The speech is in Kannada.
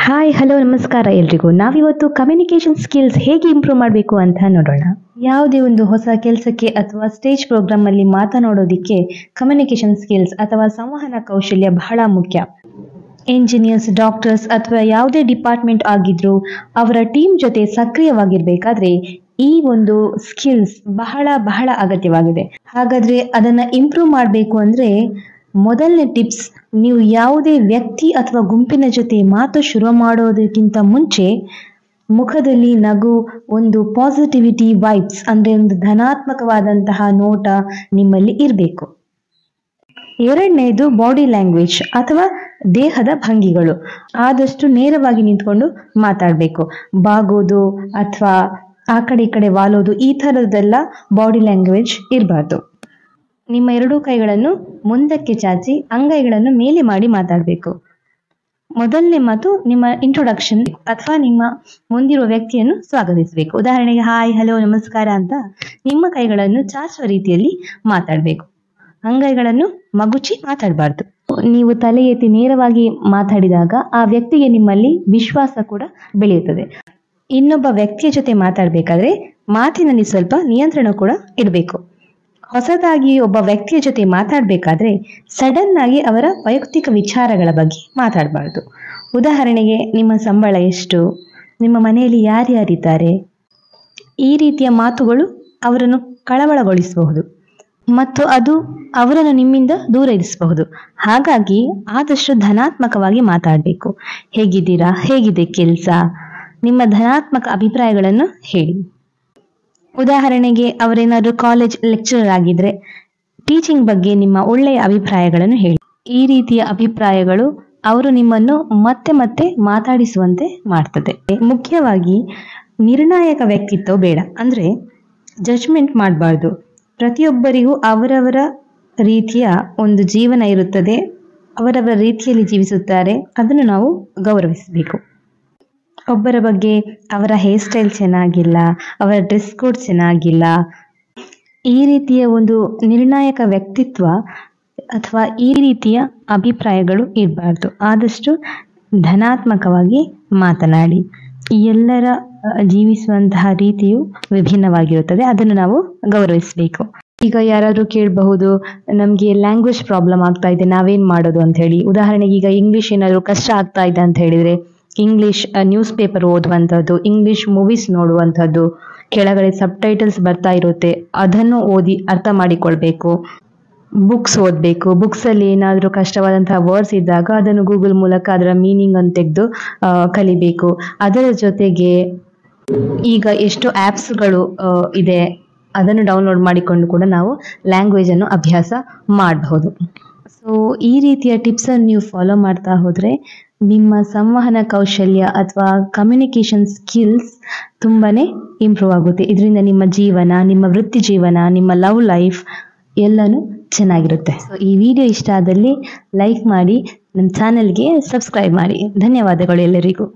ಹಾಯ್ ಹಲೋ ನಮಸ್ಕಾರ ಎಲ್ರಿಗೂ. ನಾವಿವತ್ತು ಕಮ್ಯುನಿಕೇಷನ್ ಸ್ಕಿಲ್ಸ್ ಹೇಗೆ ಇಂಪ್ರೂವ್ ಮಾಡಬೇಕು ಅಂತ ನೋಡೋಣ. ಯಾವುದೇ ಒಂದು ಹೊಸ ಕೆಲಸಕ್ಕೆ ಅಥವಾ ಸ್ಟೇಜ್ ಪ್ರೋಗ್ರಾಮ್ ಅಲ್ಲಿ ಮಾತನಾಡೋದಿಕ್ಕೆ ಕಮ್ಯುನಿಕೇಷನ್ ಸ್ಕಿಲ್ಸ್ ಅಥವಾ ಸಂವಹನ ಕೌಶಲ್ಯ ಬಹಳ ಮುಖ್ಯ. ಇಂಜಿನಿಯರ್ಸ್, ಡಾಕ್ಟರ್ಸ್ ಅಥವಾ ಯಾವುದೇ ಡಿಪಾರ್ಟ್ಮೆಂಟ್ ಆಗಿದ್ರು ಅವರ ಟೀಮ್ ಜೊತೆ ಸಕ್ರಿಯವಾಗಿರ್ಬೇಕಾದ್ರೆ ಈ ಒಂದು ಸ್ಕಿಲ್ಸ್ ಬಹಳ ಬಹಳ ಅಗತ್ಯವಾಗಿದೆ. ಹಾಗಾದ್ರೆ ಅದನ್ನ ಇಂಪ್ರೂವ್ ಮಾಡಬೇಕು ಅಂದ್ರೆ ಮೊದಲನೇ ಟಿಪ್ಸ್, ನೀವು ಯಾವುದೇ ವ್ಯಕ್ತಿ ಅಥವಾ ಗುಂಪಿನ ಜೊತೆ ಮಾತು ಶುರು ಮಾಡೋದಕ್ಕಿಂತ ಮುಂಚೆ ಮುಖದಲ್ಲಿ ನಗು, ಒಂದು ಪಾಸಿಟಿವಿಟಿ ವೈಬ್ಸ್ ಅಂದ್ರೆ ಒಂದು ಧನಾತ್ಮಕವಾದಂತಹ ನೋಟ ನಿಮ್ಮಲ್ಲಿ ಇರಬೇಕು. ಎರಡನೇದು ಬಾಡಿ ಲ್ಯಾಂಗ್ವೇಜ್ ಅಥವಾ ದೇಹದ ಭಂಗಿಗಳು. ಆದಷ್ಟು ನೇರವಾಗಿ ನಿಂತ್ಕೊಂಡು ಮಾತಾಡಬೇಕು. ಬಾಗೋದು ಅಥವಾ ಆ ಕಡೆ ಈ ಕಡೆ ವಾಲೋದು ಈ ಥರದ್ದೆಲ್ಲ ಬಾಡಿ ಲ್ಯಾಂಗ್ವೇಜ್ ಇರಬಾರ್ದು. ನಿಮ್ಮ ಎರಡೂ ಕೈಗಳನ್ನು ಮುಂದಕ್ಕೆ ಚಾಚಿ ಅಂಗೈಗಳನ್ನು ಮೇಲೆ ಮಾಡಿ ಮಾತಾಡಬೇಕು. ಮೊದಲನೇ ಮಾತು ನಿಮ್ಮ ಇಂಟ್ರೊಡಕ್ಷನ್ ಅಥವಾ ನಿಮ್ಮ ಮುಂದಿರುವ ವ್ಯಕ್ತಿಯನ್ನು ಸ್ವಾಗತಿಸಬೇಕು. ಉದಾಹರಣೆಗೆ ಹಾಯ್ ಹಲೋ ನಮಸ್ಕಾರ ಅಂತ ನಿಮ್ಮ ಕೈಗಳನ್ನು ಚಾಚುವ ರೀತಿಯಲ್ಲಿ ಮಾತಾಡಬೇಕು. ಅಂಗೈಗಳನ್ನು ಮಗುಚಿ ಮಾತಾಡಬಾರ್ದು. ನೀವು ತಲೆ ಎತ್ತಿ ನೇರವಾಗಿ ಮಾತಾಡಿದಾಗ ಆ ವ್ಯಕ್ತಿಗೆ ನಿಮ್ಮಲ್ಲಿ ವಿಶ್ವಾಸ ಕೂಡ ಬೆಳೆಯುತ್ತದೆ. ಇನ್ನೊಬ್ಬ ವ್ಯಕ್ತಿಯ ಜೊತೆ ಮಾತಾಡಬೇಕಾದ್ರೆ ಮಾತಿನಲ್ಲಿ ಸ್ವಲ್ಪ ನಿಯಂತ್ರಣ ಕೂಡ ಇರಬೇಕು. ಹೊಸದಾಗಿ ಒಬ್ಬ ವ್ಯಕ್ತಿಯ ಜೊತೆ ಮಾತಾಡಬೇಕಾದ್ರೆ ಸಡನ್ ಆಗಿ ಅವರ ವೈಯಕ್ತಿಕ ವಿಚಾರಗಳ ಬಗ್ಗೆ ಮಾತಾಡಬಾರ್ದು. ಉದಾಹರಣೆಗೆ ನಿಮ್ಮ ಸಂಬಳ ಎಷ್ಟು, ನಿಮ್ಮ ಮನೆಯಲ್ಲಿ ಯಾರ್ಯಾರಿದ್ದಾರೆ, ಈ ರೀತಿಯ ಮಾತುಗಳು ಅವರನ್ನು ಕಳವಳಗೊಳಿಸಬಹುದು ಮತ್ತು ಅದು ಅವರನ್ನು ನಿಮ್ಮಿಂದ ದೂರ ಇರಿಸಬಹುದು. ಹಾಗಾಗಿ ಆದಷ್ಟು ಧನಾತ್ಮಕವಾಗಿ ಮಾತಾಡಬೇಕು. ಹೇಗಿದ್ದೀರಾ, ಹೇಗಿದೆ ಕೆಲಸ, ನಿಮ್ಮ ಧನಾತ್ಮಕ ಅಭಿಪ್ರಾಯಗಳನ್ನು ಹೇಳಿ. ಉದಾಹರಣೆಗೆ ಅವರೇನಾದರೂ ಕಾಲೇಜ್ ಲೆಕ್ಚರರ್ ಆಗಿದ್ರೆ ಟೀಚಿಂಗ್ ಬಗ್ಗೆ ನಿಮ್ಮ ಒಳ್ಳೆಯ ಅಭಿಪ್ರಾಯಗಳನ್ನು ಹೇಳಿ. ಈ ರೀತಿಯ ಅಭಿಪ್ರಾಯಗಳು ಅವರು ನಿಮ್ಮನ್ನು ಮತ್ತೆ ಮತ್ತೆ ಮಾತಾಡಿಸುವಂತೆ ಮಾಡ್ತದೆ. ಮುಖ್ಯವಾಗಿ ನಿರ್ಣಾಯಕ ವ್ಯಕ್ತಿತ್ವ ಬೇಡ, ಅಂದ್ರೆ ಜಡ್ಜ್ಮೆಂಟ್ ಮಾಡಬಾರ್ದು. ಪ್ರತಿಯೊಬ್ಬರಿಗೂ ಅವರವರ ರೀತಿಯ ಒಂದು ಜೀವನ ಇರುತ್ತದೆ, ಅವರವರ ರೀತಿಯಲ್ಲಿ ಜೀವಿಸುತ್ತಾರೆ, ಅದನ್ನು ನಾವು ಗೌರವಿಸಬೇಕು. ಒಬ್ಬರ ಬಗ್ಗೆ ಅವರ ಹೇರ್ ಸ್ಟೈಲ್ ಚೆನ್ನಾಗಿಲ್ಲ, ಅವರ ಡ್ರೆಸ್ ಕೋಡ್ ಚೆನ್ನಾಗಿಲ್ಲ, ಈ ರೀತಿಯ ಒಂದು ನಿರ್ಣಾಯಕ ವ್ಯಕ್ತಿತ್ವ ಅಥವಾ ಈ ರೀತಿಯ ಅಭಿಪ್ರಾಯಗಳು ಇರಬಾರ್ದು. ಆದಷ್ಟು ಧನಾತ್ಮಕವಾಗಿ ಮಾತನಾಡಿ. ಎಲ್ಲರ ಜೀವಿಸುವಂತಹ ರೀತಿಯು ವಿಭಿನ್ನವಾಗಿರುತ್ತದೆ, ಅದನ್ನು ನಾವು ಗೌರವಿಸಬೇಕು. ಈಗ ಯಾರಾದರೂ ಕೇಳಬಹುದು, ನಮಗೆ ಲ್ಯಾಂಗ್ವೇಜ್ ಪ್ರಾಬ್ಲಮ್ ಆಗ್ತಾ ಇದೆ, ನಾವೇನ್ ಮಾಡೋದು ಅಂತ ಹೇಳಿ. ಉದಾಹರಣೆಗೆ ಈಗ ಇಂಗ್ಲಿಷ್ ಏನಾದರೂ ಕಷ್ಟ ಆಗ್ತಾ ಇದೆ ಅಂತ ಹೇಳಿದ್ರೆ ಇಂಗ್ಲಿಷ್ ನ್ಯೂಸ್ ಪೇಪರ್ ಓದುವಂಥದ್ದು, ಇಂಗ್ಲಿಷ್ ಮೂವೀಸ್ ನೋಡುವಂಥದ್ದು, ಕೆಳಗಡೆ ಸಬ್ ಟೈಟಲ್ಸ್ ಬರ್ತಾ ಇರುತ್ತೆ, ಅದನ್ನು ಓದಿ ಅರ್ಥ ಮಾಡಿಕೊಳ್ಬೇಕು. ಬುಕ್ಸ್ ಓದಬೇಕು. ಬುಕ್ಸಲ್ಲಿ ಏನಾದರೂ ಕಷ್ಟವಾದಂತಹ ವರ್ಡ್ಸ್ ಇದ್ದಾಗ ಅದನ್ನು ಗೂಗಲ್ ಮೂಲಕ ಅದರ ಮೀನಿಂಗ್ ಅನ್ನು ತೆಗೆದು ಕಲಿಬೇಕು. ಅದರ ಜೊತೆಗೆ ಈಗ ಎಷ್ಟು ಆ್ಯಪ್ಸ್ಗಳು ಇದೆ, ಅದನ್ನು ಡೌನ್ಲೋಡ್ ಮಾಡಿಕೊಂಡು ಕೂಡ ನಾವು ಲ್ಯಾಂಗ್ವೇಜ್ ಅನ್ನು ಅಭ್ಯಾಸ ಮಾಡಬಹುದು. ಸೊ ಈ ರೀತಿಯ ಟಿಪ್ಸನ್ನು ನೀವು ಫಾಲೋ ಮಾಡ್ತಾ ಹೋದರೆ ನಿಮ್ಮ ಸಂವಹನ ಕೌಶಲ್ಯ ಅಥವಾ ಕಮ್ಯುನಿಕೇಷನ್ ಸ್ಕಿಲ್ಸ್ ತುಂಬಾನೇ ಇಂಪ್ರೂವ್ ಆಗುತ್ತೆ. ಇದರಿಂದ ನಿಮ್ಮ ಜೀವನ, ನಿಮ್ಮ ವೃತ್ತಿ ಜೀವನ, ನಿಮ್ಮ ಲವ್ ಲೈಫ್ ಎಲ್ಲನೂ ಚೆನ್ನಾಗಿರುತ್ತೆ. ಸೊ ಈ ವಿಡಿಯೋ ಇಷ್ಟ ಆದಲ್ಲಿ ಲೈಕ್ ಮಾಡಿ, ನಮ್ಮ ಚಾನೆಲ್ಗೆ ಸಬ್ಸ್ಕ್ರೈಬ್ ಮಾಡಿ. ಧನ್ಯವಾದಗಳು ಎಲ್ಲರಿಗೂ.